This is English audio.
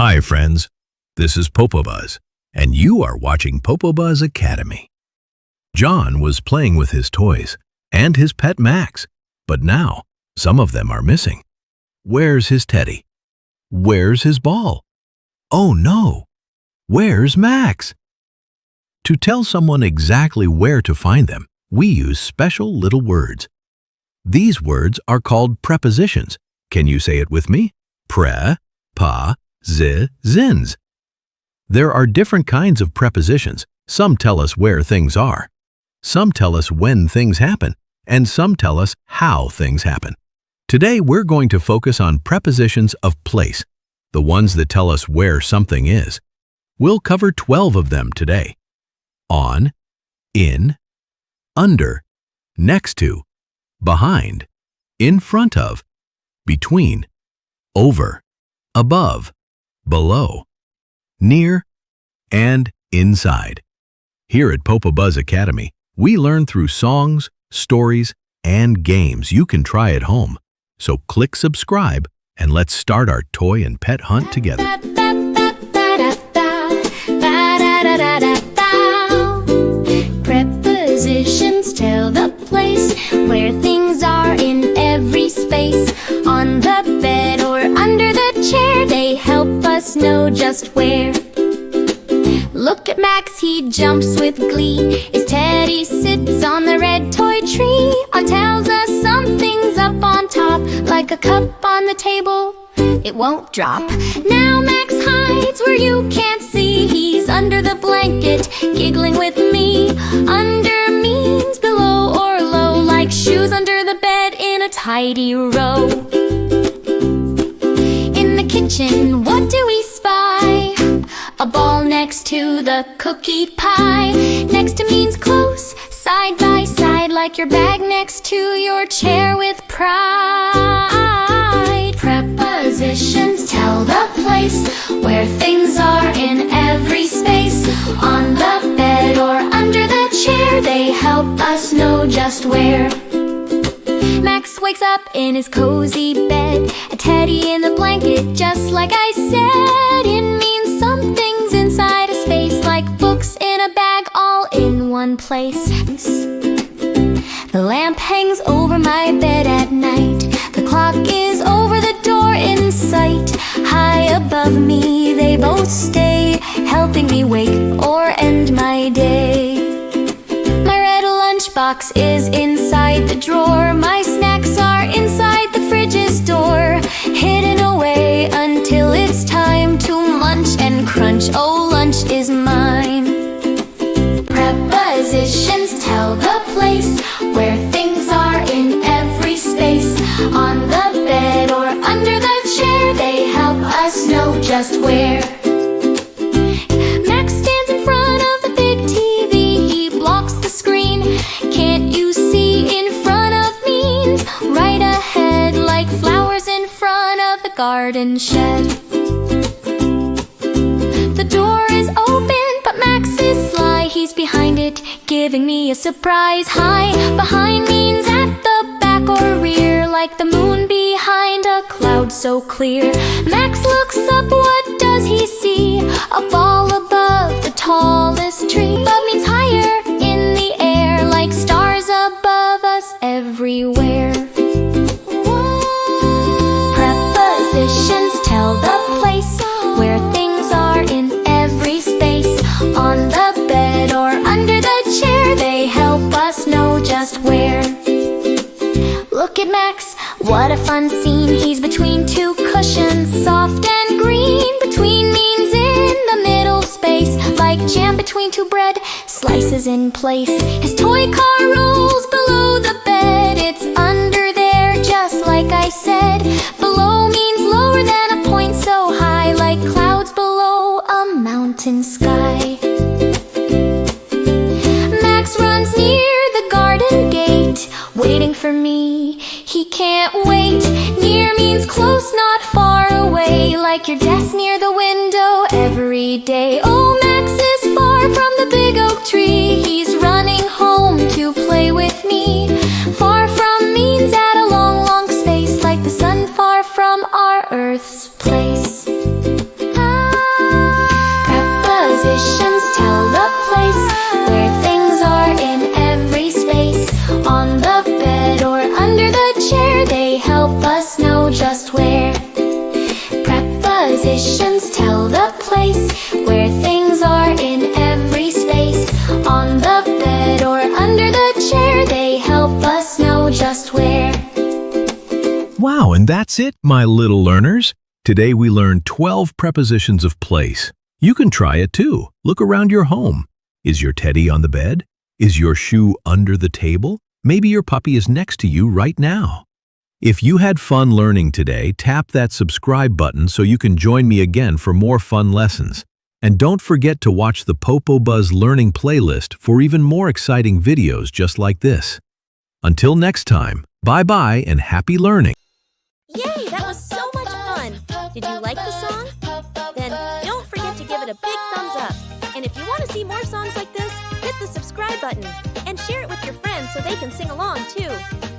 Hi, friends. This is PoPoBuzz, and you are watching PoPoBuzz Academy. John was playing with his toys and his pet Max, but now some of them are missing. Where's his teddy? Where's his ball? Oh no! Where's Max? To tell someone exactly where to find them, we use special little words. These words are called prepositions. Can you say it with me? Pre-po-zi-zins. There are different kinds of prepositions. Some tell us where things are. Some tell us when things happen, and some tell us how things happen. Today we're going to focus on prepositions of place, the ones that tell us where something is. We'll cover 12 of them today. On, in, under, next to, behind, in front of, between, over, above, below, near, and inside. Here at PoPoBuzz Academy, we learn through songs, stories, and games you can try at home. So click subscribe and let's start our toy and pet hunt together. Prepositions tell the place where things are in every space. On the bed or under the chair, they help us know just where. Look at Max, he jumps with glee. His teddy sits on the red toy tree. On tells us something's up on top, like a cup on the table, it won't drop. Now Max hides where you can't see. He's under the blanket, giggling with me. Under means below or low, like shoes under the bed in a tidy row. In the kitchen, what do we spy? A ball next to the cookie pie. Next to means close, side by side, like your bag next to your chair with pride. Prepositions tell the place where things are in every space. On the bed or under the chair, they help us know just where. Max wakes up in his cozy bed, a teddy in the blanket, just like I said. It means something's inside a space, like books in a bag, all in one place. The lamp hangs over my bed at night. The clock is over the door in sight. High above me they both stay, helping me wake or end my day. My red lunchbox is inside the drawer. My snacks are inside the fridge's door, hidden away until it's time to munch and crunch. Oh, lunch is mine. Prepositions tell the place where things are in every space. On the bed or under the chair, they help us know just where. Max stands in front of the big TV. He blocks the screen. Can't you see in front of means right ahead, like flowers in front of the garden shed. The door is open, but Max is sly. He's behind it, giving me a surprise. Hi, behind means at the back or rear, like the moon behind a cloud so clear. Max looks up, what does he see? A ball above the tallest tree. Above means higher in the air, like stars above us everywhere. Prepositions tell the place where things are in every space. On the bed or under the chair, they help us know just where. Look at Max, what a fun scene. He's between two cushions, soft and green. Between means in the middle space, like jam between two bread slices in place. His toy car rolls below the bed. It's under there, just like I said. Below means lower than a point so high, like clouds below a mountain sky. Max runs near the garden gate, waiting for me. He can't wait. Near means close, not far away, like your desk near the window every day. Oh, Max is far from the big oak tree. He's running home to play with me. Far from means at a long, long space, like the sun far from our Earth's place. Ah. Wow, and that's it, my little learners. Today we learned 12 prepositions of place. You can try it too. Look around your home. Is your teddy on the bed? Is your shoe under the table? Maybe your puppy is next to you right now. If you had fun learning today, tap that subscribe button so you can join me again for more fun lessons. And don't forget to watch the PoPoBuzz learning playlist for even more exciting videos just like this. Until next time, bye-bye and happy learning. Yay, that was so much fun! Did you like the song? Then don't forget to give it a big thumbs up. And if you want to see more songs like this, hit the subscribe button and share it with your friends so they can sing along too.